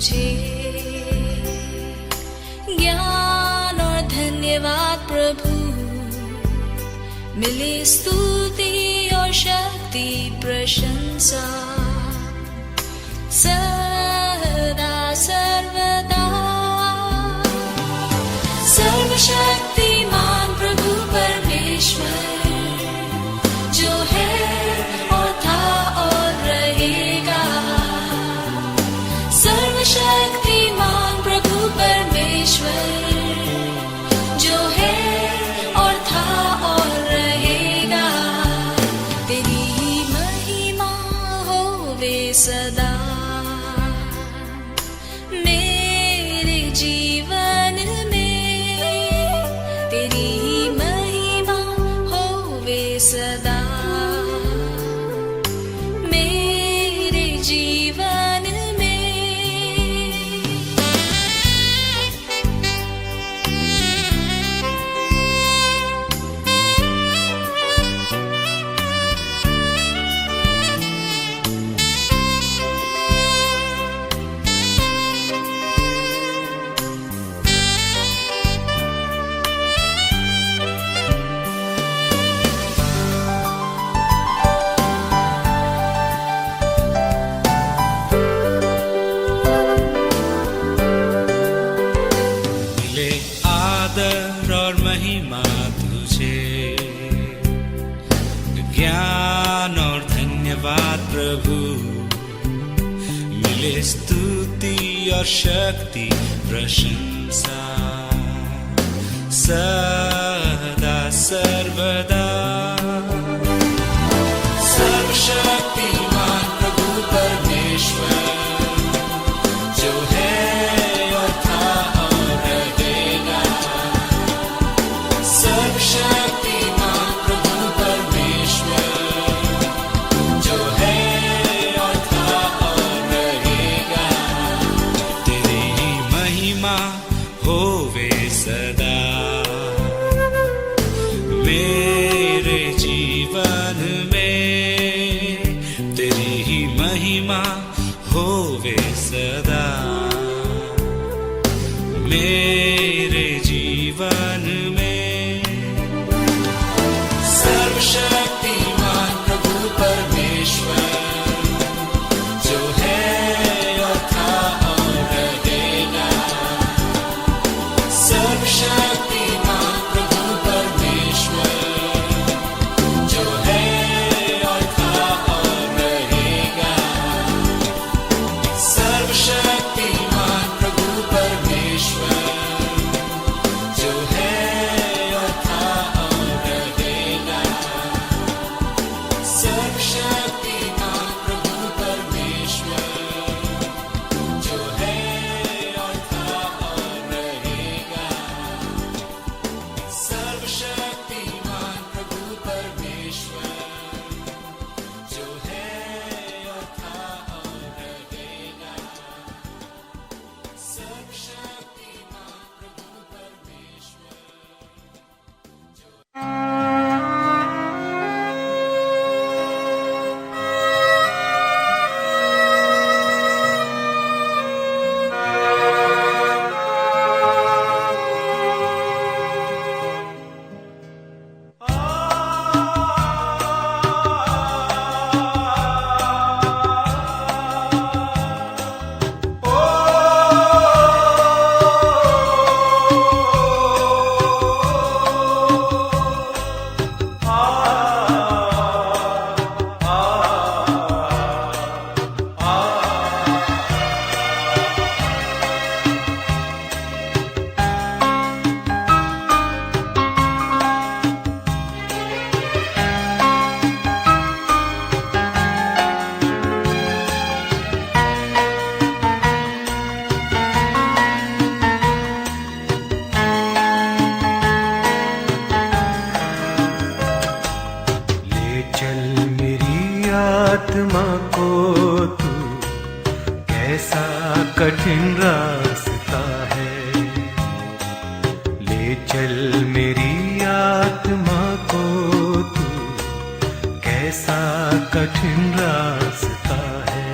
तुझे ज्ञान और धन्यवाद प्रभु, मिले स्तुति और शक्ति प्रशंसा सदा सर्वदा। सर्वशक्तिमान प्रभु परमेश्वर जो है और था और रहेगा, सर्वशक्तिमान प्रभु परमेश्वर जो है और था और रहेगा। तेरी ही महिमा होवे सदा मेरे जीवन में, तेरी ही महिमा होवे सदा मेरे जीवन में। ज्ञान और धन्यवाद प्रभु, मिले स्तुति और शक्ति प्रशंसा सदा सर्वदा। सर्वशक्तिमान प्रभु परमेश्वर जो है और था और रहेगा, सर्वशक्तिमान प्रभु परमेश्वर जो है और था और रहेगा। तेरी महिमा होवे सदा मेरे जीवन में, तेरी ही महिमा होवे सदा मेरे जीवन में। सर्वशक्तिमान प्रभु परमेश्वर जो है और था और रहेगा, सर्वशक्तिमान प्रभु परमेश्वर जो है और था और रहेगा। सर्वशक्तिमान प्रभु परमेश्वर जो है और था और रहेगा, सर्वशक्तिमान प्रभु परमेश्वर जो है और था और रहेगा। सर्वशक्तिमान प्रभु परमेश्वर जो है और था और रहेगा। सर्वशक्तिमान प्रभु परमेश्वर आत्मा को तू कैसा कठिन रास्ता है, ले चल मेरी आत्मा को तू कैसा कठिन रास्ता है।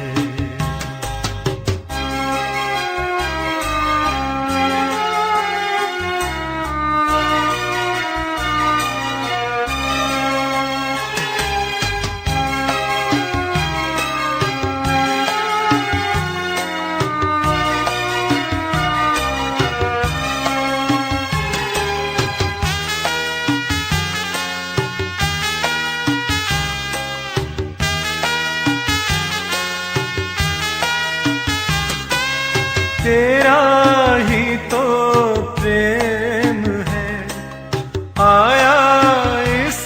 तेरा ही तो प्रेम है आया इस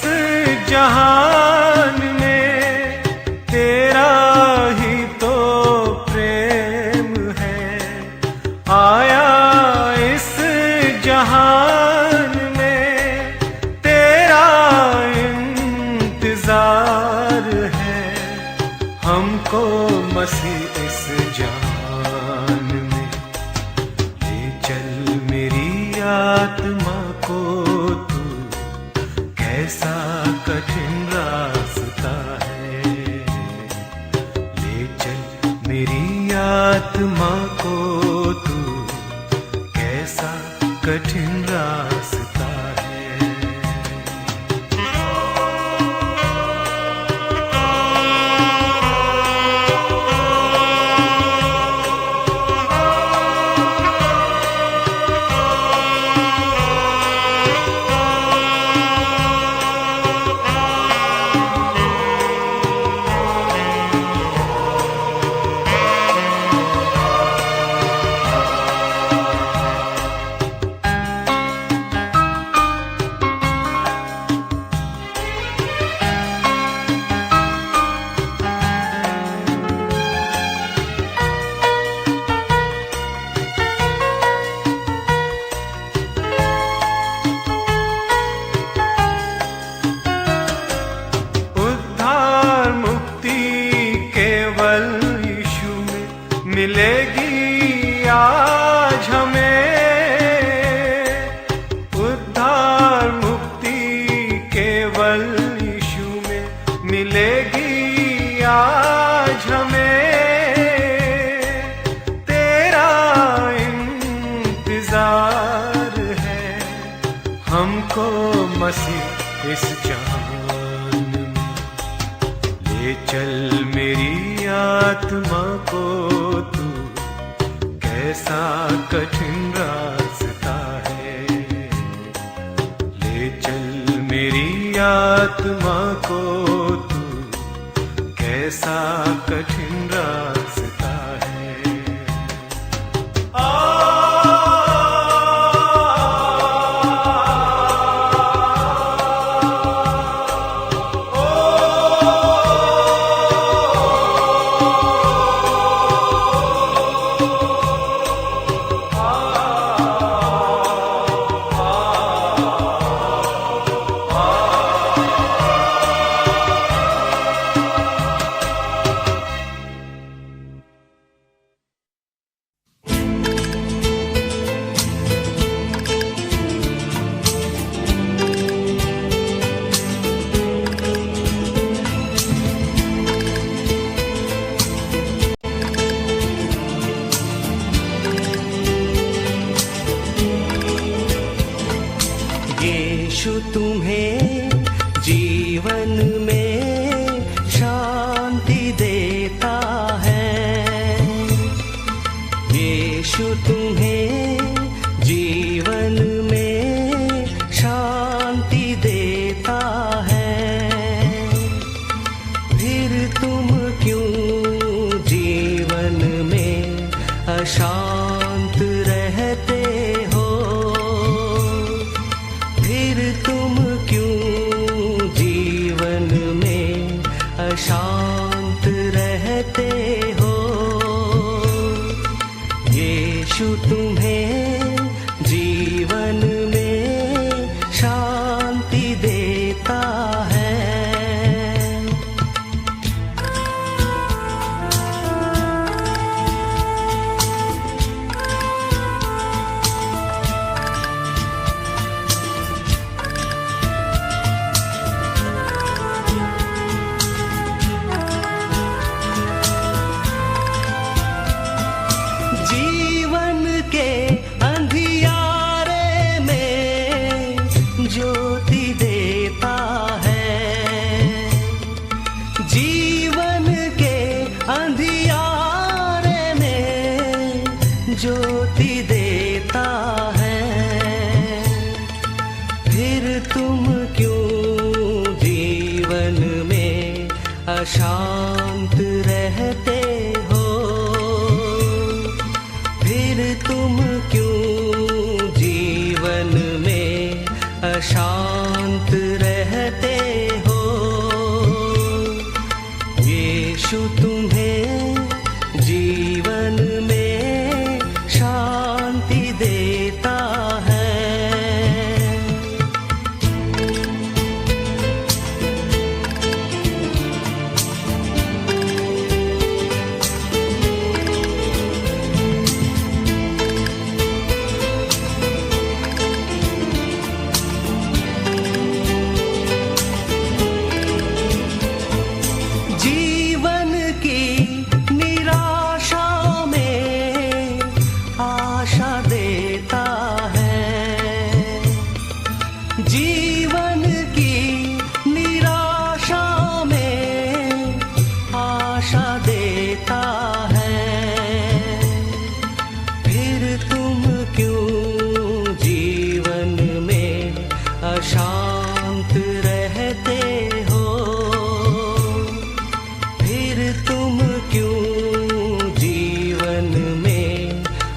जहान में, तेरा ही तो प्रेम है आया इस जहान में, तेरा इंतजार है हमको मसीह इस जान में। ले चल मेरी आत्मा को तू, कैसा कठिन रास्ता है। ले चल मेरी आत्मा को तू, कैसा कठिन रास्ता है। उद्धार मुक्ति केवल यीशु में मिलेगी आज हमें। उद्धार मुक्ति केवल यीशु में मिलेगी आज हमें। तेरा इंतजार है हमको मसीह इस जान में। ले चल मेरी आत्मा को तू, कैसा कठिन रास्ता है। ले चल मेरी आत्मा को तू, कैसा कठिन रास्ता है। यीशु तुम्हें जीवन में शांति देता है। यीशु तुम्हें जीवन में शांति देता है। फिर तुम क्यों जीवन में अशांत रहते हो? फिर तुम क्यों जीवन में अशांत रहते हो? यीशु तुम्हें जीवन में शांति देता है। जीवन के अंधियारे में ज्योति देता है। जीवन के अंधियारे में ज्योति देता है। फिर तुम क्यों जीवन में अशांत रहते हो? फिर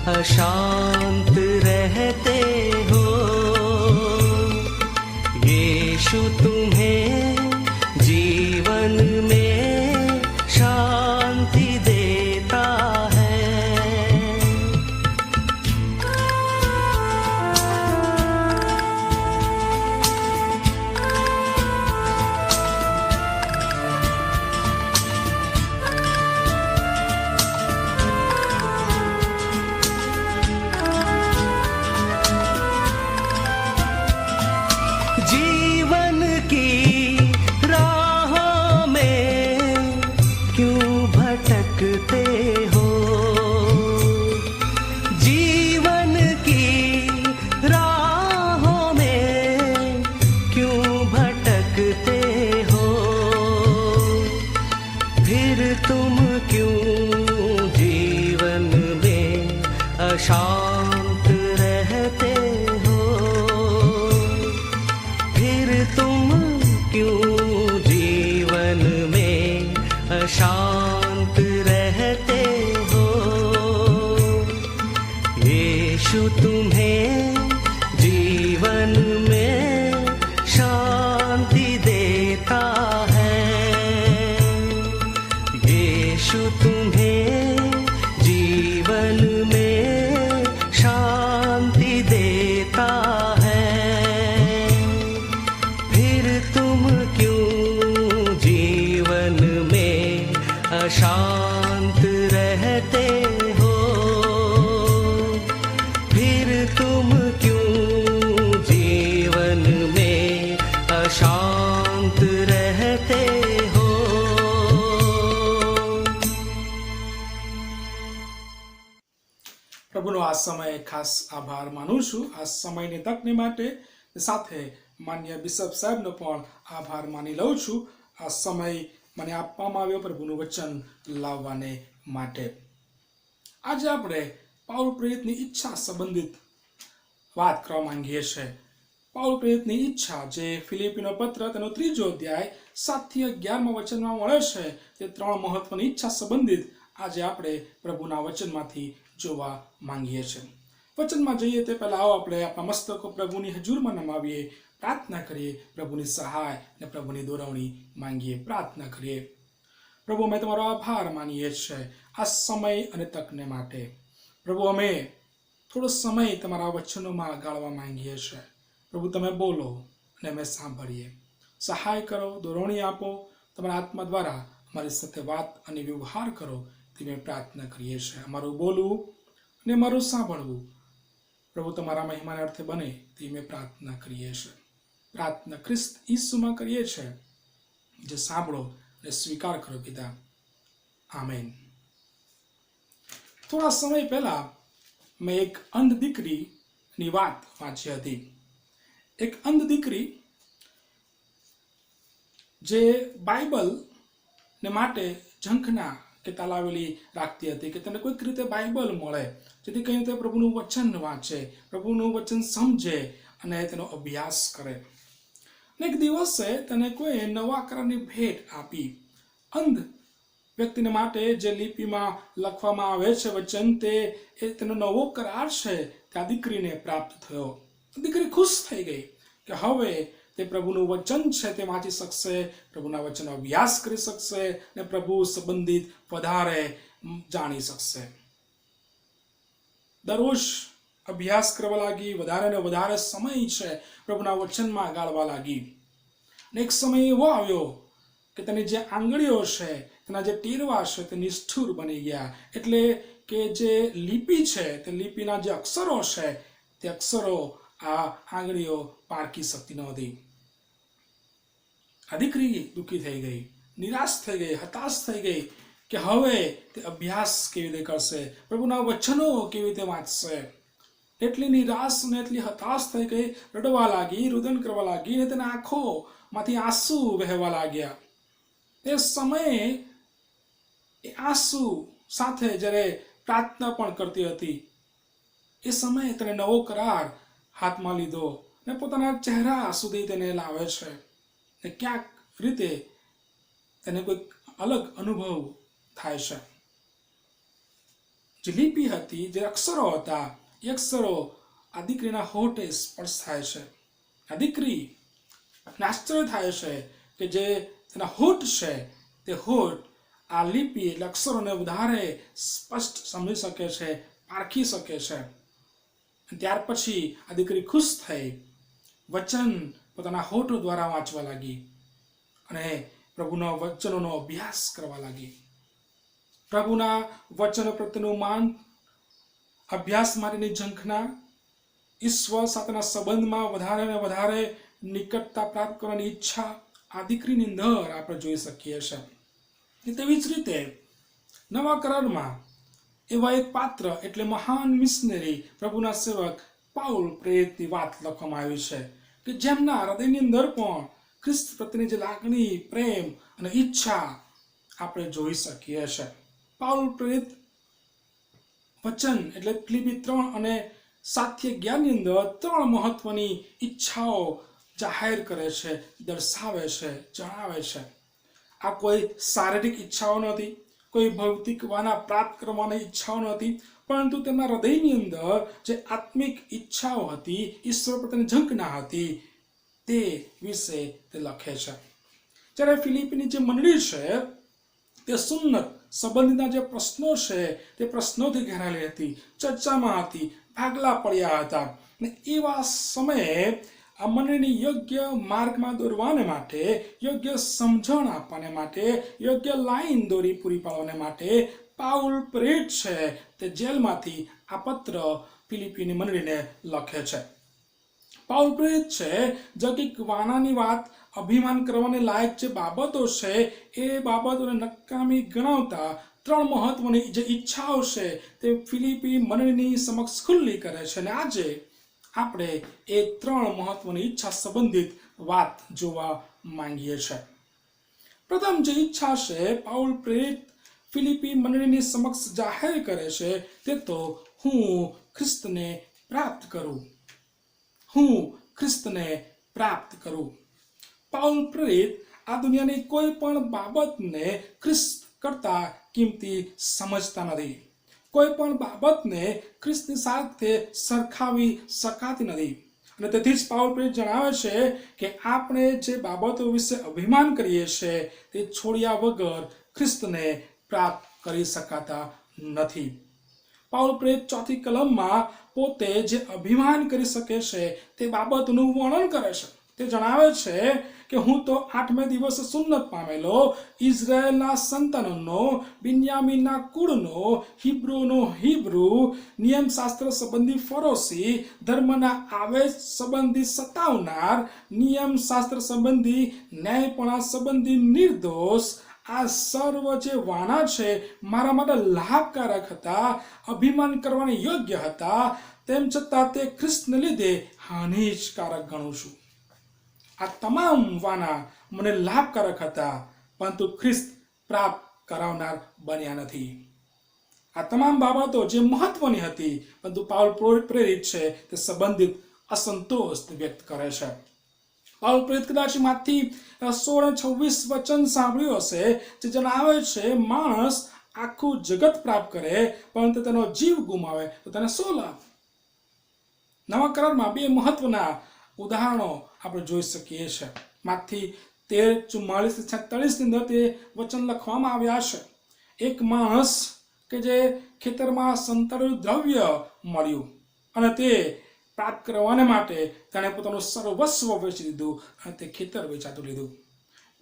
अशांत रहते हो। यीशु तुम्हें जीवन में शांति देता है। जीवन की राहों में क्यों भटकते हो। जीवन की राहों में क्यों भटकते हो। फिर तुम क्यों जीवन में अशांत रहते हो। फिर तुम क्यों जीवन में अशांत रहते हो। यीशु तुम्हें जीवन में शांति देता है। यीशु तुम्हें जीवन में शांति देता है। फिर तुम क्यों जीवन में अशांत रहते हो। फिर तुम क्यों जीवन में अशांत रहते हो। પ્રભુનો આ સમય ખાસ આભાર માનું છું આ સમયની તકને માટે સાથે માન્ય બિશપ સાહેબનો પણ આભાર માની લઉં છું આ સમય મને આપવામાં આવ્યો પ્રભુનું વચન લાવવાને માટે। આજે આપણે પાઉલ પ્રેરિતની ઈચ્છા સંબંધિત વાત કરવા માંગીએ છીએ। પાઉલ પ્રેરિતની ઈચ્છા જે ફિલિપીનો પત્ર તેનો 3જો અધ્યાય 7 થી 11માં વચનમાં મળે છે તે 3 મહત્વની ઈચ્છા સંબંધિત આજે આપણે પ્રભુના વચનમાંથી જોવા માંગીએ છીએ। વચનમાં જઈએ તે પહેલા આવો આપણે આપણા મસ્તકો પ્રભુની હજુરમાં નમાવીએ, પ્રાર્થના કરીએ, પ્રભુની સહાય અને પ્રભુની દોરવણી માંગીએ। પ્રાર્થના કરીએ। પ્રભુ અમે તમારો આભાર માનીએ છીએ આ સમય અને તકને માટે। પ્રભુ અમે થોડો સમય તમારા વચનોમાં ગાળવા માંગીએ છીએ। પ્રભુ તમે બોલો અને અમે સાંભળીએ। સહાય કરો, દોરવણી આપો, તમારા આત્મા દ્વારા અમારી સાથે વાત અને વ્યવહાર કરો તે મેં પ્રાર્થના કરીએ છીએ। અમારું બોલવું અને અમારું સાંભળવું પ્રભુ તમારા મહિમાના અર્થે બને તે મેં પ્રાર્થના કરીએ છીએ। પ્રાર્થના ખ્રિસ્ત ઈસુમાં કરીએ છીએ જે સાંભળો અને સ્વીકાર કરો પિતા, આમેન। થોડા સમય પહેલા મેં એક અંધ દીકરીની વાત વાંચી હતી। એક અંધ દીકરી જે બાઇબલને માટે ઝંખના કે તાલાવેલી રાખતી હતી કે તેને કોઈક રીતે બાઇબલ મળે જેથી કરીને તે પ્રભુનું વચન વાંચે, પ્રભુનું વચન સમજે અને તેનો અભ્યાસ કરે। એક દિવસે તેને કોઈ નવા કરારની ભેટ આપી। અંધ વ્યક્તિને માટે જે લિપિમાં લખવામાં આવે છે વચન તે તેનો નવો કરાર છે તે આ દીકરીને પ્રાપ્ત થયો। દીકરી ખુશ થઈ ગઈ કે હવે તે પ્રભુનું વચન છે તે વાંચી શકશે, પ્રભુના વચનનો અભ્યાસ કરી શકશે અને પ્રભુ સંબંધિત વધારે જાણી શકશે। દરરોજ અભ્યાસ કરવા લાગી, વધારે ને વધારે સમય છે પ્રભુના વચનમાં ગાળવા લાગી। અને એક સમય એવો આવ્યો કે તેની જે આંગળીઓ છે, તેના જે ટીરવા છે તે નિષ્ઠુર બની ગયા। એટલે કે જે લિપિ છે તે લિપિના જે અક્ષરો છે તે અક્ષરો આ આંગળીઓ પારખી શકતી નહોતી। આ દીકરી દુઃખી થઈ ગઈ, નિરાશ થઈ ગઈ, હતાશ થઈ ગઈ કે હવે તે અભ્યાસ કેવી રીતે કરશે, પ્રભુના વચનો કેવી રીતે વાંચશે। એટલી નિરાશ અને એટલી હતાશ થઈ ગઈ, રડવા લાગી, રુદન કરવા લાગી અને તેના આંખોમાંથી આંસુ વહેવા લાગ્યા। તે સમયે એ આંસુ સાથે જ્યારે પ્રાર્થના પણ કરતી હતી એ સમયે તેને નવો કરાર હાથમાં લીધો ને પોતાના ચહેરા સુધી તેને લાવે છે ને ક્યાંક રીતે તેને કોઈક અલગ અનુભવ થાય છે। જે લિપિ હતી, જે અક્ષરો હતા, એ અક્ષરો આ દીકરીના હોઠે સ્પર્શ થાય છે. આ દીકરી આશ્ચર્ય થાય છે કે જે તેના હોઠ છે તે હોઠ આ લિપિ એટલે અક્ષરોને વધારે સ્પષ્ટ સમજી શકે છે, પારખી શકે છે. ત્યાર પછી આ દીકરી ખુશ થઈ વચન પોતાના હોઠો દ્વારા વાંચવા લાગી અને પ્રભુના વચનોનો અભ્યાસ કરવા લાગી. પ્રભુના વચનો પ્રત્યેનું માન, અભ્યાસ માટેની ઝંખના, ઈશ્વર સાથેના સંબંધમાં વધારે ને વધારે નિકટતા પ્રાપ્ત કરવાની ઈચ્છા આ દીકરીની અંદર આપણે જોઈ શકીએ છીએ. તેવી જ રીતે નવા કરારમાં એવા એક પાત્ર એટલે મહાન મિશનરી પ્રભુના સેવક પાઉલ પ્રેરિતની વાત લખવામાં આવી છે કે જેમના હૃદયની અંદર પણ ખ્રિસ્ત પ્રત્યેની જે લાગણી, પ્રેમ અને ઈચ્છા આપણે જોઈ શકીએ છીએ. પાઉલ પ્રેરિત વચન એટલે ફિલિપી 3 અને 7:11 ની અંદર 3 મહત્વની ઈચ્છાઓ જાહેર કરે છે, દર્શાવે છે, જણાવે છે. આ કોઈ શારીરિક ઈચ્છાઓ નથી, કોઈ ભૌતિક વાના પ્રાપ્ત કરવાની ઈચ્છાઓ નથી, પરંતુ તેમના હૃદયની અંદર જે આત્મિક ઈચ્છાઓ હતી, ઈશ્વર પ્રત્યેની ઝંખના હતી, તે વિશે તે લખે છે. જ્યારે ફિલિપીની જે મંડળી છે તે સુન્નત સંબંધીના જે પ્રશ્નો છે તે પ્રશ્નોથી ઘેરાયેલી હતી, ચર્ચામાં હતી, ભાગલા પડ્યા હતા. અને એવા સમયે આ મંડળીને યોગ્ય માર્ગમાં દોરવાને માટે, યોગ્ય સમજણ આપવાને માટે, યોગ્ય લાઈન દોરી પૂરી પાડવાને માટે પાઉલ પ્રેરિત છે તે જેલમાંથી આ પત્ર ફિલિપીની મંડળીને લખે છે. પાઉલ પ્રેરિત છે જગિક વાનાની વાત, અભિમાન કરવાને લાયક જે બાબતો છે એ બાબતોને નકામી ગણાવતા 3 મહત્વની જે ઈચ્છાઓ છે તે ફિલિપી મંડળીની સમક્ષ ખુલ્લી કરે છે. અને આજે આપણે એ 3 મહત્વની ઈચ્છા સંબંધિત વાત જોવા માંગીએ છીએ. પ્રથમ જે ઈચ્છા છે પાઉલ પ્રેરિત ફિલિપી મંડળીની સમક્ષ જાહેર કરે છે તે તો હું ખ્રિસ્તને પ્રાપ્ત કરું. હું ખ્રિસ્તને પ્રાપ્ત કરું. પાઉલ પ્રેરિત આ દુનિયાની કોઈ પણ બાબતને ખ્રિસ્ત કરતા કિંમતી સમજતા નથી. કોઈ પણ બાબતને ખ્રિસ્તની સાથે સરખાવી શકાતી નથી. અને તેથી જ પાઉલ પ્રેરિત જણાવે છે કે આપણે જે બાબતો વિશે અભિમાન કરીએ છીએ તે છોડ્યા વગર ખ્રિસ્તને પ્રાપ્ત કરી શકાતા નથી. પાઉલ પ્રેરિત 4 કલમમાં પોતે જે અભિમાન કરી શકે છે તે બાબતનું વર્ણન કરે છે. તે જણાવે છે કે હું તો 8મે દિવસે સુન્નત પામેલો, ઇઝરાયેલના સંતાનોનો, બિન્યામીનના કુળનો, હિબ્રુનો હિબ્રુ, નિયમશાસ્ત્ર સંબંધી ફરોશી, ધર્મના આવેશ સંબંધી સતાવનાર, નિયમશાસ્ત્ર સંબંધી, ન્યાયપણા સંબંધી નિર્દોષ, આ સર્વ જે વાના છે મારા માટે લાભકારક હતા, અભિમાન કરવાની યોગ્ય હતા, તેમ છતાં તે ખ્રિસ્તને લીધે હાનિકારક ગણું છું. આ તમામ વાના મને લાભકારક હતા, પરંતુ ખ્રિસ્ત પ્રાપ્ત કરાવનાર બન્યા નથી. આ તમામ બાબતો જે મહત્વની હતી, પરંતુ પાઉલ પ્રેરિત છે તે સંબંધિત અસંતોષ વ્યક્ત કરે છે. પાઉલ પ્રેરિત કદાચ માંથી 16-26 વચન સાંભળ્યું હશે જે જણાવે છે માણસ આખું જગત પ્રાપ્ત કરે પરંતુ તેનો જીવ ગુમાવે તો તેને શું લાભ. નવા કરારમાં 2 મહત્વના ઉદાહરણો આપણે જોઈ શકીએ છીએ. માંથી 13:44-46 ની અંદર તે વચન લખવામાં આવ્યા છે. એક માણસ કે જે ખેતરમાં સંતાડેલું દ્રવ્ય મળ્યું અને તે પ્રાપ્ત કરવાને માટે તેણે પોતાનું સર્વસ્વ વેચી દીધું અને તે ખેતર વેચાતું લીધું.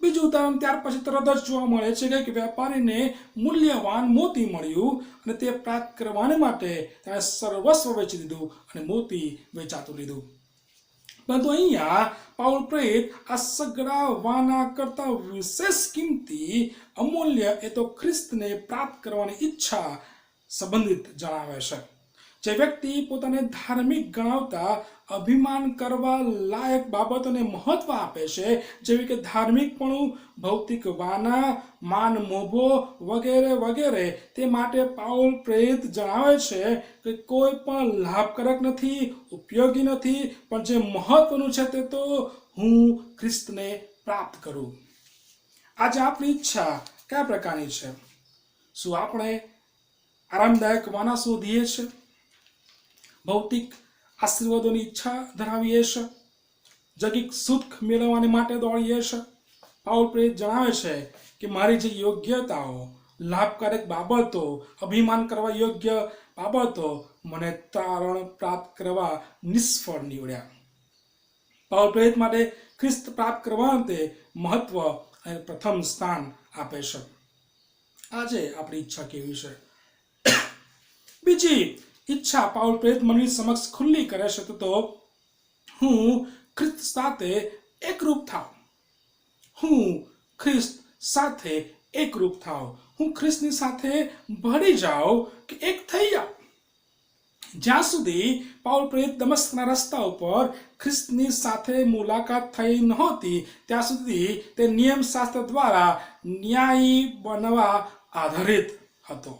બીજું ઉદાહરણ ત્યાર પછી તરત જ જોવા મળે છે કે વેપારીને મૂલ્યવાન મોતી મળ્યું અને તે પ્રાપ્ત કરવાને માટે તેણે સર્વસ્વ વેચી દીધું અને મોતી વેચાતું લીધું. પરંતુ અહીંયા પાઉલ પ્રેરિત આ સગળા વાના કરતા વિશેષ કિંમતી, અમૂલ્ય એ તો ખ્રિસ્તને પ્રાપ્ત કરવાની ઈચ્છા સંબંધિત જણાવે છે. જે વ્યક્તિ પોતાને ધાર્મિક ગણાવતા અભિમાન કરવા લાયક બાબતોને મહત્વ આપે છે, જેવી કે ધાર્મિકપણું, ભૌતિક વાના, માન મોભો વગેરે વગેરે, તે માટે પાઉલ પ્રેરિત જણાવે છે કે કોઈ પણ લાભકારક નથી, ઉપયોગી નથી, પણ જે મહત્વનું છે તે તો હું ખ્રિસ્તને પ્રાપ્ત કરું. આજે આપણી ઈચ્છા કયા પ્રકારની છે? શું આપણે આરામદાયક વાના શોધીએ છીએ, ભૌતિક આશીર્વાદોની ઈચ્છા ધરાવીએ છીએ, જગિક સુખ મેળવવાની માટે દોડીએ છીએ. પાઉલ પ્રેરિત જણાવે છે કે મારી જે યોગ્યતાઓ, લાભકારક બાબતો, અભિમાન કરવા યોગ્ય બાબતો મને તારણ પ્રાપ્ત કરવા નિષ્ફળ નીવડ્યા. પાઉલ પ્રેરિત માટે ખ્રિસ્ત પ્રાપ્ત કરવા તે મહત્વ અને પ્રથમ સ્થાન આપે છે. આજે આપણી ઈચ્છા કેવી છે? બીજી ઈચ્છા પાઉલ પ્રેરિત મનની સમક્ષ ખુલ્લી કરે છે તો હું ખ્રિસ્ત સાથે એકરૂપ થાવ. હું ખ્રિસ્ત સાથે એકરૂપ થાવ. હું ખ્રિસ્તની સાથે ભળી જાઉં કે એક થઈ જાઉં. જ્યાં સુધી પાઉલ પ્રેરિત દમસ્કના રસ્તા ઉપર ખ્રિસ્તની સાથે મુલાકાત થઈ નહોતી ત્યાં સુધી તે નિયમશાસ્ત્ર દ્વારા ન્યાયી બનવા આધારિત હતો.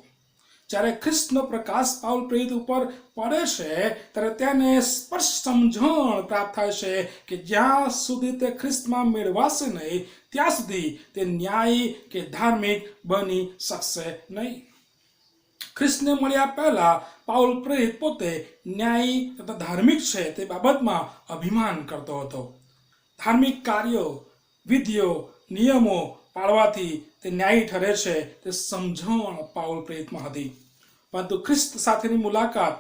જ્યારે ખ્રિસ્તનો પ્રકાશ પાઉલ પ્રેરિત ઉપર પડે છે ત્યારે તેને સ્પષ્ટ સમજણ પ્રાપ્ત થાય છે કે જ્યાં સુધી તે ખ્રિસ્તમાં મેળવાશે નહીં ત્યાં સુધી તે ન્યાયી કે ધાર્મિક બની શકશે નહીં. ખ્રિસ્તને મળ્યા પહેલા પાઉલ પ્રેરિત પોતે ન્યાયી તથા ધાર્મિક છે તે બાબતમાં અભિમાન કરતો હતો. ધાર્મિક કાર્યો, વિધિઓ, નિયમો પાળવાથી તે ન્યાયી ઠરે છે તે સમજણ પાઉલ પ્રેરિતમાં હતી. પરંતુ ખ્રિસ્ત સાથેની મુલાકાત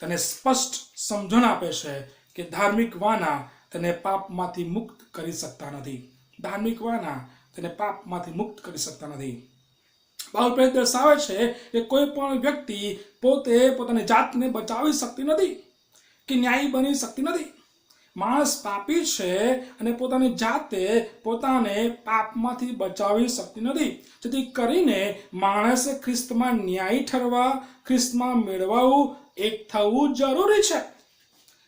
તેને સ્પષ્ટ સમજણ આપે છે કે ધાર્મિક વાના તેને પાપમાંથી મુક્ત કરી શકતા નથી. ધાર્મિક વાના તેને પાપમાંથી મુક્ત કરી શકતા નથી. પાઉલ પ્રેરિત દર્શાવે છે કે કોઈ પણ વ્યક્તિ પોતે પોતાની જાતને બચાવી શકતી નથી કે ન્યાયી બની શકતી નથી. માણસ પાપી છે અને પોતાની જાતે પોતાને પાપમાંથી બચાવી શકતી નથી. જેથી કરીને માણસે ખ્રિસ્તમાં ન્યાયી ઠરવા, ખ્રિસ્તમાં મેળવવું, એક થવું જરૂરી છે.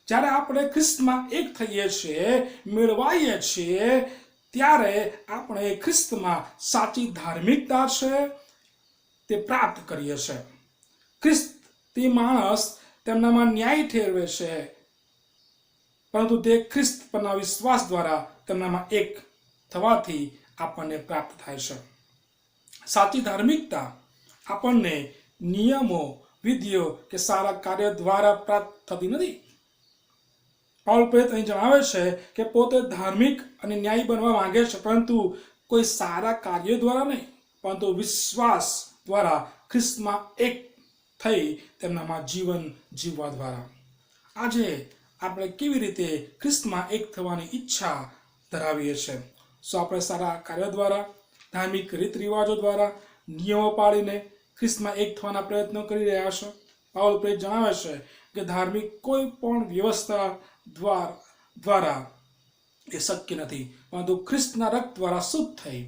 જ્યારે આપણે ખ્રિસ્તમાં એક થઈએ છીએ, મેળવાઈએ છીએ, ત્યારે આપણે ખ્રિસ્તમાં સાચી ધાર્મિકતા છે તે પ્રાપ્ત કરીએ છીએ. ખ્રિસ્ત તે માણસ તેમનામાં ન્યાય ઠેરવે છે, પરંતુ તે ખ્રિસ્ત પરના વિશ્વાસ દ્વારા તેમનામાં એક થવાથી આપણને પ્રાપ્ત થાય છે. સાચી ધાર્મિકતા આપણને નિયમો, વિધિઓ કે સારા કાર્ય દ્વારા પ્રાપ્ત થતી નથી. પાઉલ પ્રેરિત અહીં જણાવે છે કે પોતે ધાર્મિક અને ન્યાયી બનવા માંગે છે, પરંતુ કોઈ સારા કાર્યો દ્વારા નહીં, પરંતુ વિશ્વાસ દ્વારા ખ્રિસ્તમાં એક થઈ તેમનામાં જીવન જીવવા દ્વારા. આજે આપણે કેવી રીતે ખ્રિસ્તમાં એક થવાની ઈચ્છા ધરાવીએ છીએ? શું આપણે સારા કાર્યો દ્વારા, ધાર્મિક રીત રિવાજો દ્વારા, નિયમો પાળીને ખ્રિસ્તમાં એક થવાના પ્રયત્નો કરી રહ્યા છો? પાઉલ પ્રેરિત જણાવે છે કે ધાર્મિક કોઈ પણ વ્યવસ્થા દ્વારા એ શક્ય નથી, પરંતુ ખ્રિસ્તના રક્ત દ્વારા શુદ્ધ થઈ,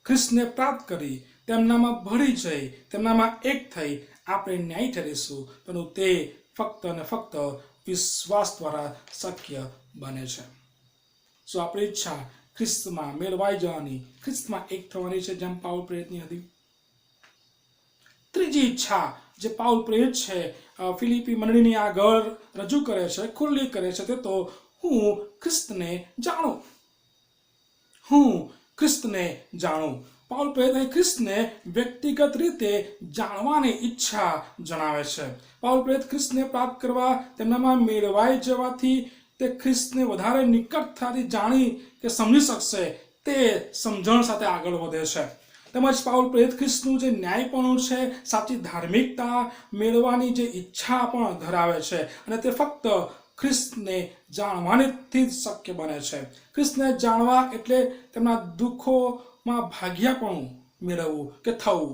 ખ્રિસ્તને પ્રાપ્ત કરી, તેમનામાં ભળી જઈ, તેમનામાં એક થઈ આપણે ન્યાય ઠરીશું. પરંતુ તે ફક્ત અને ફક્ત વિશ્વાસ દ્વારા શક્ય બને છે. શું આપણી ઈચ્છા ખ્રિસ્તમાં મેળવાઈ જવાની, ખ્રિસ્તમાં એક થવાની છે જેમ પાઉલ પ્રેરિતની હતી? ત્રીજી ઈચ્છા જે પાઉલ પ્રેરિત છે ફિલિપી મંડળીની આગળ રજૂ કરે છે, ખુલ્લી કરે છે, તે તો હું ખ્રિસ્તને જાણું. હું ખ્રિસ્તને જાણું. પાઉલ પ્રેરિત ખ્રિસ્તને વ્યક્તિગત રીતે જાણવાની ઈચ્છા જણાવે છે. પાઉલ પ્રેરિત ખ્રિસ્તને પ્રાપ્ત કરવા, તેમનામાં મેળવાઈ જવાથી તે ખ્રિસ્તને વધારે નિકટતાથી જાણી કે સમજી શકશે તે સમજણ સાથે આગળ વધે છે. તેમજ પાઉલ પ્રેરિત ખ્રિસ્તનું જે ન્યાયપણું છે, સાચી ધાર્મિકતા મેળવવાની જે ઈચ્છા પણ ધરાવે છે અને તે ફક્ત ખ્રિસ્તને જાણવાથી જ શક્ય બને છે. ખ્રિસ્તને જાણવા એટલે તેમના દુઃખોમાં ભાગ્યાપણું મેળવવું કે થવું.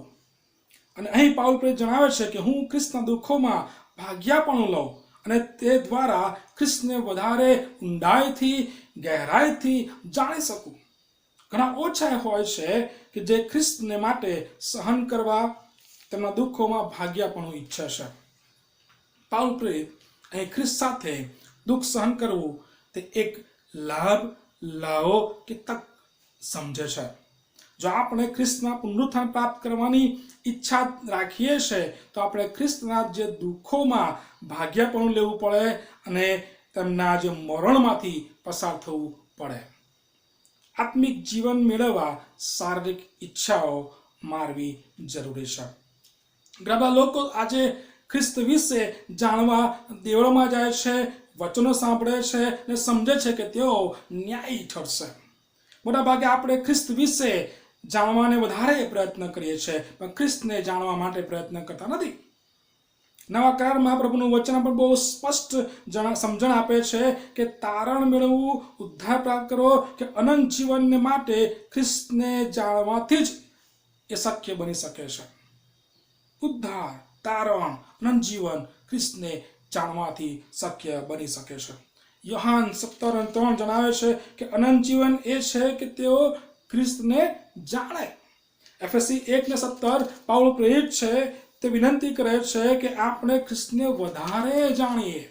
અને અહીં પાઉલ પ્રેરિત જણાવે છે કે હું ખ્રિસ્તના દુઃખોમાં ભાગ્યાપણું લઉં અને તે દ્વારા ખ્રિસ્તને વધારે ઊંડાઈથી, ગહેરાઈથી જાણી શકું. ઘણા ઓછા હોય છે કે જે ખ્રિસ્તને માટે સહન કરવા, તેમના દુઃખોમાં ભાગ્યાપણું ઈચ્છે છે. પાઉલ પ્રેરિત અહીં ખ્રિસ્ત સાથે દુઃખ સહન કરવું તે એક લાભ, લાવો કે તક સમજે છે. જો આપણે ખ્રિસ્તના પુનરુત્થાન પ્રાપ્ત કરવાની ઈચ્છા રાખીએ છીએ તો આપણે ખ્રિસ્તના જે દુઃખોમાં ભાગ્યાપણું લેવું પડે અને તેમના જે મરણમાંથી પસાર થવું પડે. આત્મિક જીવન મેળવવા શારીરિક ઈચ્છાઓ મારવી જરૂરી છે. ઘણા બધા લોકો આજે ખ્રિસ્ત વિશે જાણવા દેવળમાં જાય છે, વચનો સાંભળે છે અને સમજે છે કે તેઓ ન્યાયી ઠરશે. મોટા ભાગે આપણે ખ્રિસ્ત વિશે જાણવાને વધારે પ્રયત્ન કરીએ છીએ, પણ ખ્રિસ્તને જાણવા માટે પ્રયત્ન કરતા નથી. નવા કરારમાં પ્રભુનું વચન પણ બહુ સ્પષ્ટ સમજણ આપે છે કે તારણ મેળવવું, ઉદ્ધાર પ્રાપ્ત કરવો કે અનંત જીવનને માટે ખ્રિસ્તને જાણવાથી જ એ શક્ય બની શકે છે. ઉદ્ધાર, તારણ, અનંત જીવન ખ્રિસ્તને જાણવાથી શક્ય બની શકે છે. યોહાન 17:3 જણાવે છે કે અનંત જીવન એ છે કે તેઓ ખ્રિસ્તને જાણે. એફએસી 1:17 પાઉલ પ્રેરિત છે, તે વિનંતી કરે છે કે આપણે ખ્રિસ્તને વધારે જાણીએ.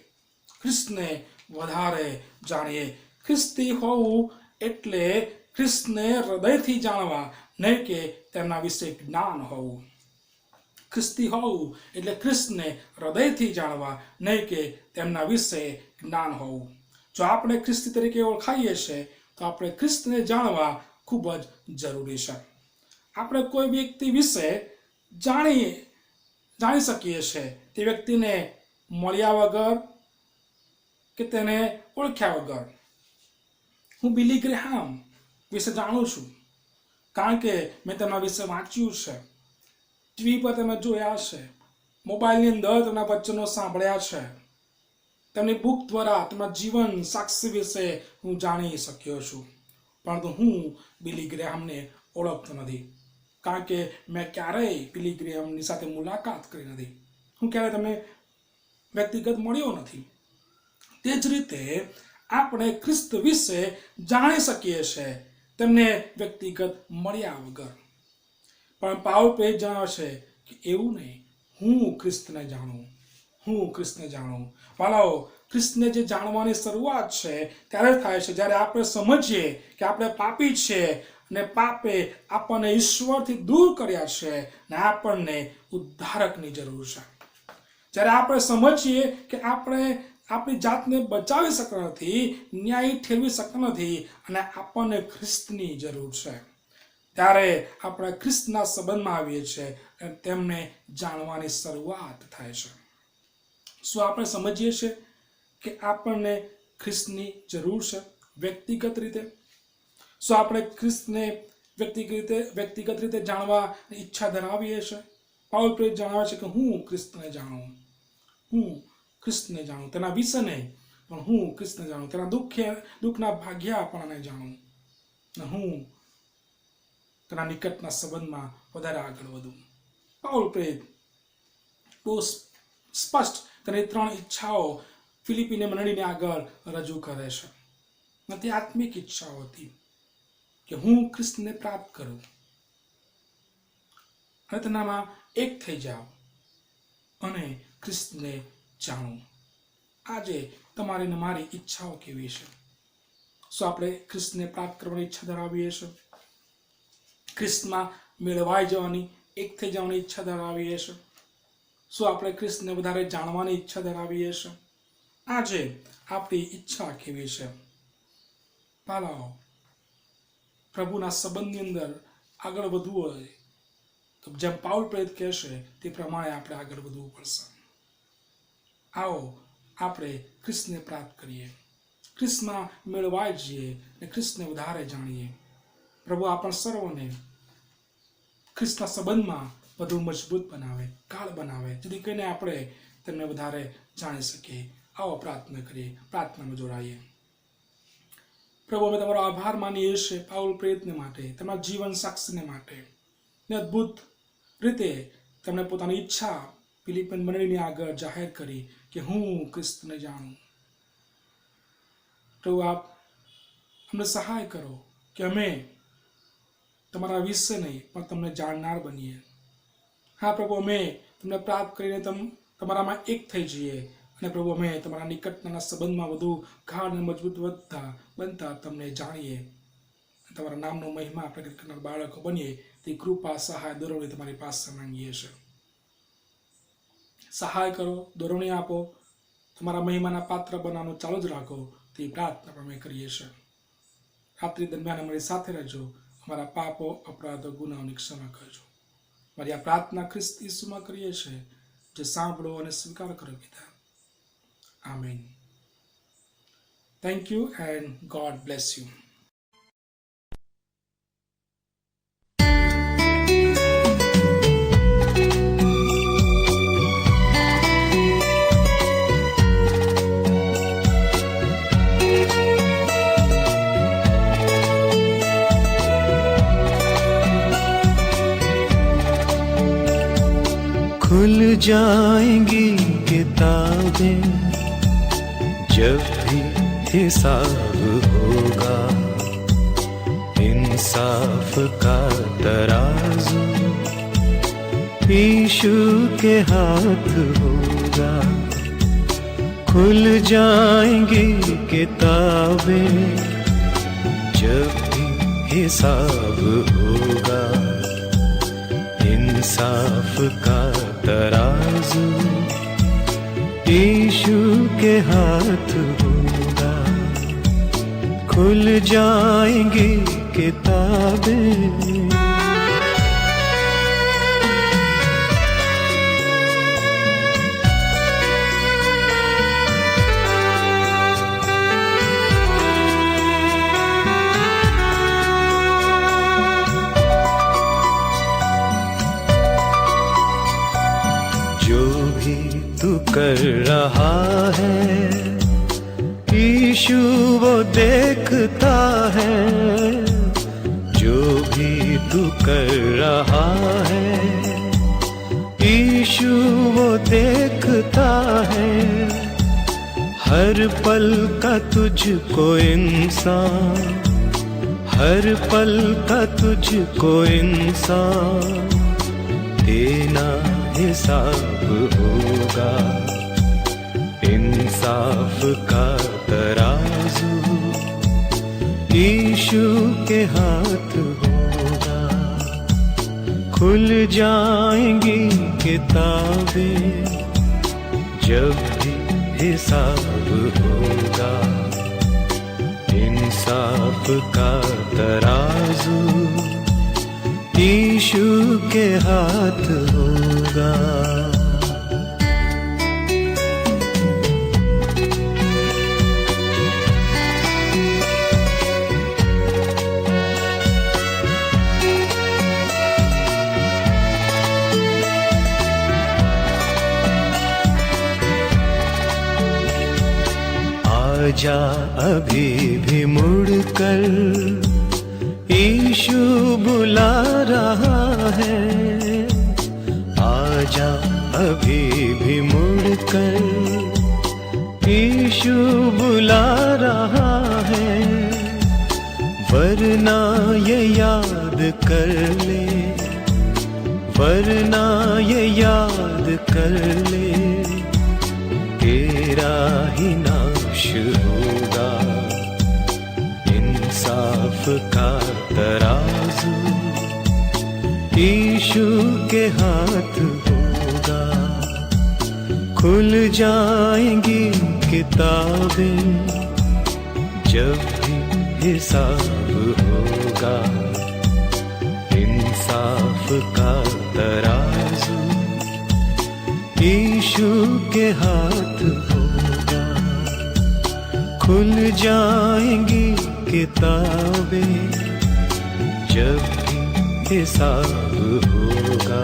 ખ્રિસ્તને વધારે જાણીએ. ખ્રિસ્તી હોવું એટલે ખ્રિસ્તને હૃદયથી જાણવા, નહીં કે તેમના વિશે જ્ઞાન હોવું. ખ્રિસ્તી હોવું એટલે ખ્રિસ્તને હૃદયથી જાણવા, નહીં કે તેમના વિશે જ્ઞાન હોવું. જો આપણે ખ્રિસ્તી તરીકે ઓળખાઈએ છીએ તો આપણે ખ્રિસ્તને જાણવા ખૂબ જ જરૂરી છે. આપણે કોઈ વ્યક્તિ વિશે જાણી શકીએ છીએ તે વ્યક્તિને મળ્યા વગર કે તેને ઓળખ્યા વગર. હું બિલી ગ્રેહામ વિશે જાણું છું કારણ કે મેં તેમના વિશે વાંચ્યું છે, ટીવી પર તમે જોયા છે, મોબાઈલની અંદર તેમના વચનો સાંભળ્યા છે, તેમની બુક દ્વારા તેમના જીવન સાક્ષી વિશે હું જાણી શક્યો છું. પરંતુ હું બિલી ગ્રેહામને ઓળખતો નથી કારણ કે મેં ક્યારેય બિલી ગ્રેહામની સાથે મુલાકાત કરી નથી. હું ક્યારેય તેમને વ્યક્તિગત મળ્યો નથી. તે જ રીતે આપણે ખ્રિસ્ત વિશે જાણી શકીએ છીએ તેમને વ્યક્તિગત મળ્યા વગર. પણ પાઉલ પ્રેરિત જણાવે છે કે એવું નહીં, હું ખ્રિસ્તને જાણું, હું ખ્રિસ્તને જાણું. વાલાઓ, ખ્રિસ્તને જે જાણવાની શરૂઆત છે ત્યારે થાય છે જ્યારે આપણે સમજીએ કે આપણે પાપી છીએ અને પાપે આપણને ઈશ્વરથી દૂર કર્યા છે અને આપણને ઉદ્ધારકની જરૂર છે. જ્યારે આપણે સમજીએ કે આપણે આપણી જાતને બચાવી શકતા નથી, ન્યાય ઠેરવી શકતા નથી અને આપણને ખ્રિસ્તની જરૂર છે, ત્યારે આપણે ખ્રિસ્તના સંબંધમાં આવીએ છીએ અને તેમને જાણવાની શરૂઆત થાય છે. શું આપણે સમજીએ છીએ કે આપણને ખ્રિસ્તની જરૂર છે વ્યક્તિગત રીતે? શું આપણે ખ્રિસ્તને વ્યક્તિગત રીતે જાણવાની ઈચ્છા ધરાવીએ છીએ? પાઉલ પ્રેરિત જણાવે છે કે હું ખ્રિસ્તને જાણું, હું ખ્રિસ્તને જાણું, તેના વિશે નહીં પણ હું ખ્રિસ્તને જાણું, તેના દુઃખના ભાગ્યાપણાને જાણું અને હું તેના નિકટના સંબંધમાં વધારે આગળ વધું. પાઉલ પ્રેરિત બહુ સ્પષ્ટ તેની 3 ઈચ્છાઓ ફિલિપીની મંડળીને આગળ રજૂ કરે છે. તે આત્મિક ઈચ્છાઓ હતી કે હું ખ્રિસ્તને પ્રાપ્ત કરું અને તેનામાં એક થઈ જાઉં અને ખ્રિસ્તને જાણું. આજે તમારી ને મારી ઈચ્છાઓ કેવી છે? શું આપણે ખ્રિસ્તને પ્રાપ્ત કરવાની ઈચ્છા ધરાવીએ છીએ? ખ્રિસ્તમાં મેળવાઈ જવાની, એક થઈ જવાની ઈચ્છા ધરાવીએ છીએ? શું આપણે ખ્રિસ્તને વધારે જાણવાની ઈચ્છા ધરાવીએ છીએ? આજે આપણી ઈચ્છા કેવી છે? પાલાઓ, પ્રભુના સંબંધની અંદર આગળ વધવું હોય તો જેમ પાઉલ પ્રેરિત કહેશે તે પ્રમાણે આપણે આગળ વધવું પડશે. આવો આપણે ખ્રિસ્તને પ્રાપ્ત કરીએ, ખ્રિસ્તમાં મેળવાઈ જઈએ અને ખ્રિસ્તને વધારે જાણીએ. પ્રભુ આપણા સર્વને ખ્રિસ્તના સંબંધમાં વધુ મજબૂત બનાવે, ગાઢ બનાવે, જેથી કરીને આપણે તેમને વધારે જાણી શકીએ. આવો પ્રાર્થના કરીએ, પ્રાર્થનામાં જોડાઈએ. પ્રભુ, અમે તમારો આભાર માનીએ છીએ પાઉલ પ્રેરિતને માટે, તમારા જીવન સાક્ષીને માટે. ને અદ્ભુત રીતે તેમણે પોતાની ઈચ્છા ફિલિપીન મંડળીની આગળ જાહેર કરી કે હું ખ્રિસ્તને જાણું. પ્રભુ, આપ અમને સહાય કરો કે અમે તમારા વિશે નહીં પણ તમને જાણનાર બનીએ. હા પ્રભુ, અમે તમને પ્રાપ્ત કરીને તમારામાં એક થઈ જઈએ અને પ્રભુ અમે તમારા નિકટના સંબંધમાં વધુ ગાઢ અને મજબૂત બનતા તમને જાણીએ. તમારા નામનો મહિમા પ્રગટ કરનાર બાળકો બનીએ તે કૃપા, સહાય, દોરવણી તમારી પાસે માંગીએ છીએ. સહાય કરો, દોરવણી આપો, તમારા મહિમાના પાત્ર બનાવવાનું ચાલુ જ રાખો, તે પ્રાર્થના અમે કરીએ છીએ. રાત્રિ દરમિયાન અમારી સાથે રહેજો, અમારા પાપો, અપરાધો, ગુનાઓની ક્ષમા કરજો. મારી આ પ્રાર્થના ખ્રિસ્ત ઈસુમાં કરીએ છીએ, જે સાંભળો અને સ્વીકાર કરો પિતા. આમીન. Thank you and God bless you. खुल जाएंगी किताबें जब भी हिसाब होगा, इंसाफ का तराजू यीशु के हाथ होगा. खुल जाएंगी किताबें जब भी हिसाब होगा, इंसाफ का तराजू यीशु के हाथ होगा. खुल जाएंगी किताबें. तू कर रहा है यीशु वो देखता है, जो भी तू कर रहा है यीशु वो देखता है. हर पल का तुझको इंसान, हर पल का तुझको इंसान देना हिसाब होगा. इंसाफ का तराजू यीशु के हाथ होगा. खुल जाएंगी किताबें जब भी हिसाब होगा, इंसाफ का तराजू यीशु के हाथ होगा. आजा अभी भी मुड़कर यीशु बुला रहा है. आजा अभी भी मुड़कर यीशु बुला रहा है. वरना ये याद कर ले, वरना ये याद कर ले, तेरा ही नाश होगा. इंसाफ का तराजू यीशु के हाथ होगा. खुल जाएंगी किताबें जब भी हिसाब होगा, इंसाफ का तराजू यीशु के हाथ होगा. खुल जाएंगी किताबें जब भी हिसाब होगा,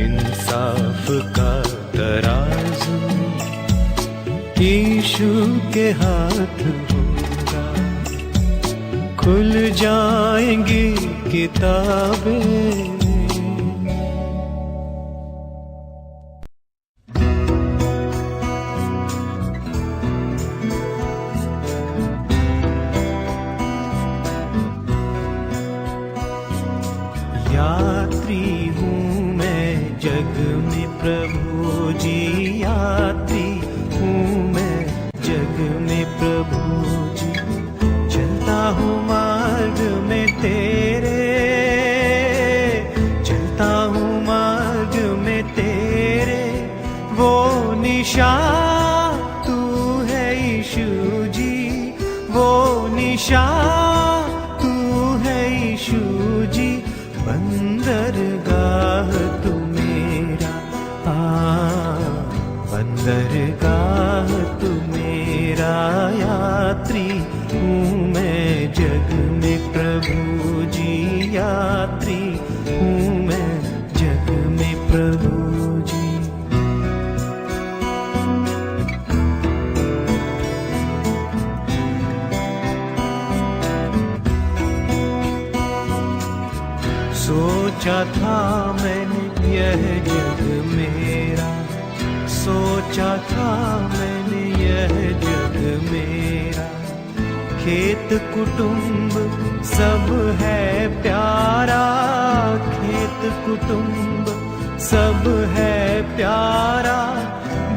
इंसाफ का तराजू यीशु के हाथ होगा. खुल जाएंगी किताबें. यात्री हूँ मैं जग में प्रभु जी, यात्री हूँ मैं जग में प्रभु जी. चलता हूँ मार्ग में तेरे, चलता हूँ मार्ग में तेरे. वो निशान तू है यीशु जी, वो निशान तू है यीशु जी. बंदरगाह बंदरगाह तू मेरा यात्री हूँ मैं जग में प्रभु जी यात्री हूँ मैं जग में प्रभु जी। सोचा था मैंने यह जग मेरा, सोचा था मैंने यह जग मेरा, खेत कुटुंब सब है प्यारा, खेत कुटुंब सब है प्यारा,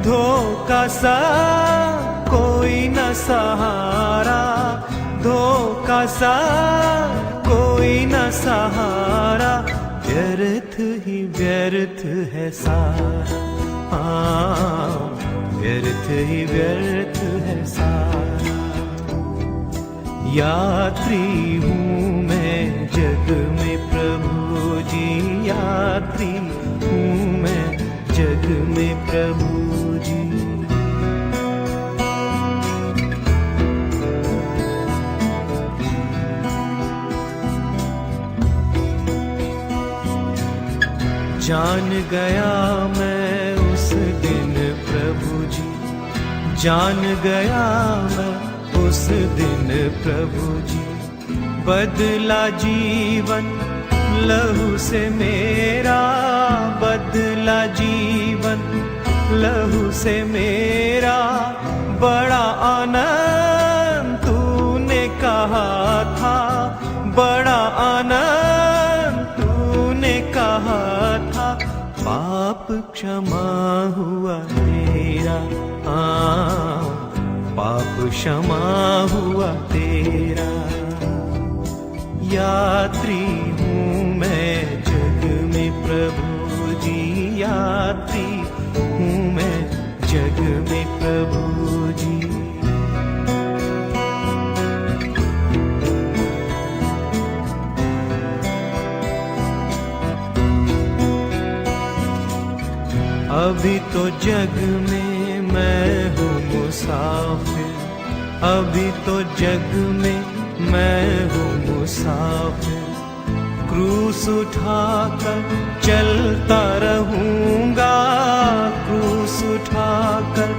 धोखा सा कोई न सहारा, धोखा सा कोई न सहारा, व्यर्थ ही व्यर्थ है सारा, व्यर्थ ही व्यर्थ है सारा। यात्री हूँ मैं जग में प्रभु जी यात्री हूँ मैं जग में प्रभु जी। जान गया मैं उस दिन प्रभु जी, जान गया मैं उस दिन प्रभु जी, बदला जीवन लहू से मेरा, बदला जीवन लहू से मेरा, बड़ा आनंद तूने कहा था, बड़ा आनंद तूने कहा था, पाप क्षमा हुआ तेरा, पाप क्षमा हुआ तेरा। यात्री हूँ मैं जग में प्रभु जी यात्री हूँ मैं जग में प्रभु जी। अभी तो जग में मैं हूँ मुसाफिर, अभी तो जग में मैं हूँ मुसाफिर, क्रूस उठाकर चलता रहूँगा, क्रूस उठाकर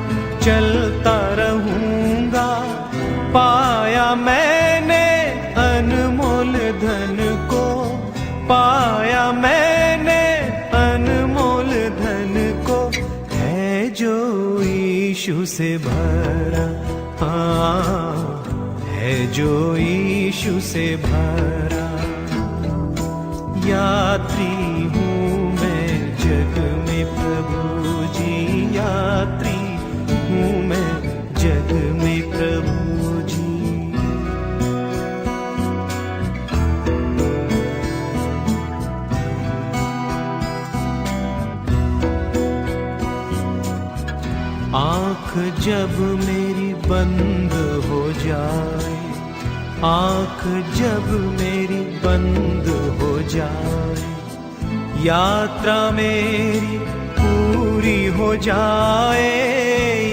चलता रहूँगा, पाया मैंने अनमोल धन को, पाया मैंने अनमोल धन को, है जो यीशु से भरा, है जो यीशु से भरा। यात्री हूँ मैं जग में प्रभु जी यात्री हूँ मैं जग में प्रभु जी। आँख जब मेरी बंद हो जाए, आँख जब मेरी बंद हो जाए, यात्रा मेरी पूरी हो जाए,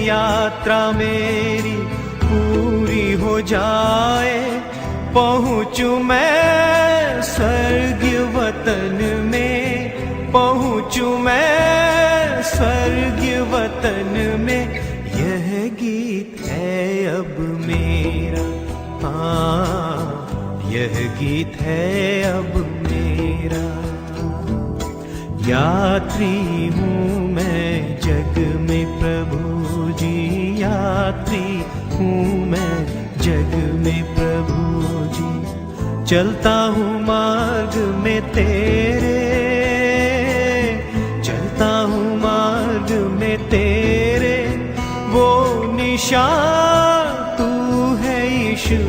यात्रा मेरी पूरी हो जाए, पहुँचूं मैं स्वर्गीय वतन में, पहुँचूं मैं स्वर्गीय वतन में, यह गीत है अब मेरा, यह गीत है अब मेरा। यात्री हूँ मैं जग में प्रभु जी यात्री हूँ मैं जग में प्रभु जी। चलता हूँ मार्ग में तेरे, चलता हूँ मार्ग में तेरे, वो निशान तू है यीशु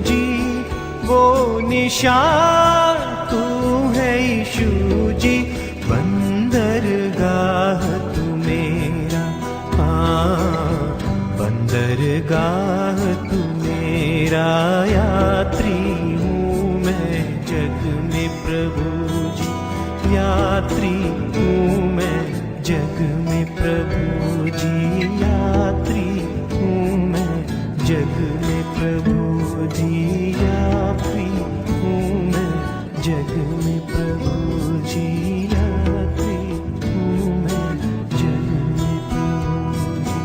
जी, वो निशान तू है यीशु जी। बंदरगाह तू मेरा, बंदरगाह तू मेरा यात्री हूँ मैं जग में प्रभु जी यात्री हूँ मैं जग में प्रभु जी यात्री हूँ मैं जग में प्रभु जी यात्री हूँ मैं जग में प्रभु जी यात्री हूँ मैं जग में प्रभु जी।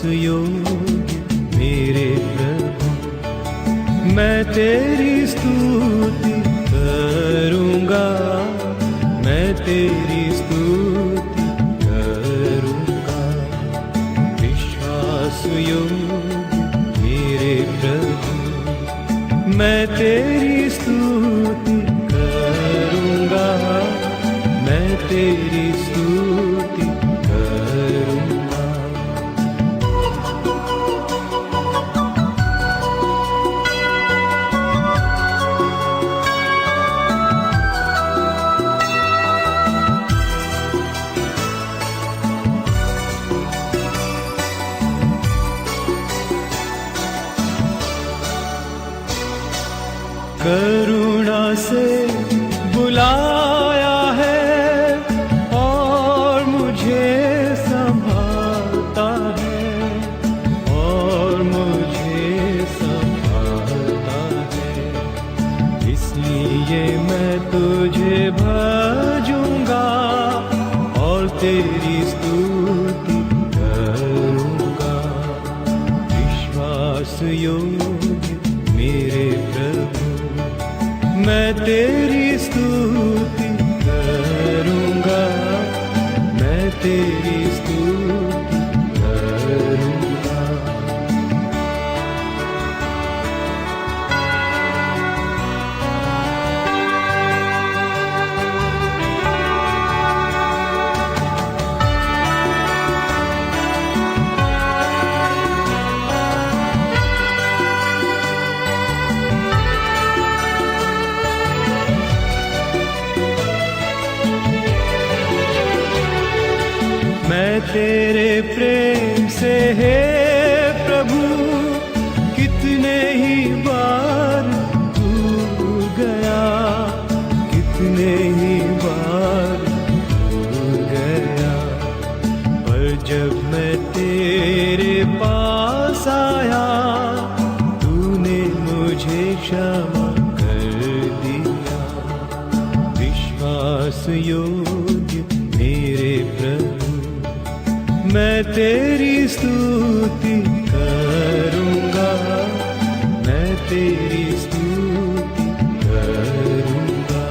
योग्य मेरे प्रभु मैं तेरी स्तुति करूँगा, मैं तेरी स्तुति करूँगा। विश्वास योग्य मेरे प्रभु मैं तेरी स्तुति करूँगा, मैं तेरी स्तुति करूँगा। करुणा से बुलाया है और मुझे संभालता है, और मुझे संभालता है। इसलिए मैं तुझे भजूंगा और तेरी स्तुति करूंगा। विश्वास योग्य मेरे प्रभु मैं तेरी स्तुति करूँगा, मैं तेरी स्तुति करूँगा। मैं तेरे प्रेम से है प्रभु कितने ही बार भूल गया, कितने ही बार भूल गया। पर जब मैं तेरे पास आया तूने मुझे क्षमा कर दिया। विश्वास योग्य मेरे प्रभु मैं तेरी स्तुति करूँगा, मैं तेरी स्तुति करूँगा।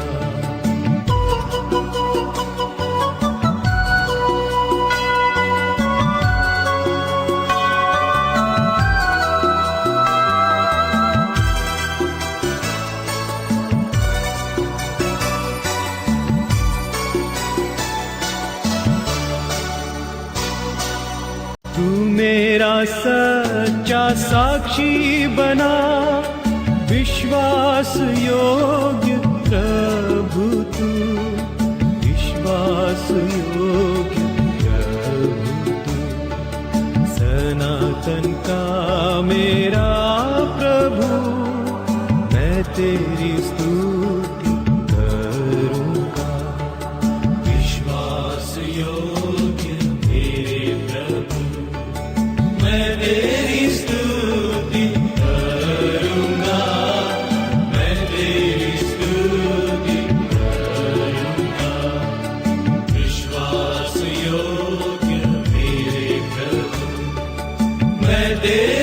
तू मेरा सच्चा साक्षी बना, विश्वास योग्य प्रभु तू, विश्वास योग्य प्रभु तू। सनातन का मेरा प्रभु मैं तेरी स्तुति करूँगा। विश्वास योग्य मेरे प्रभु मैं तेरी स्तुति करूँगा, मैं तेरी स्तुति करूँगा। विश्वास योग्य मेरे प्रभु मैं तेरी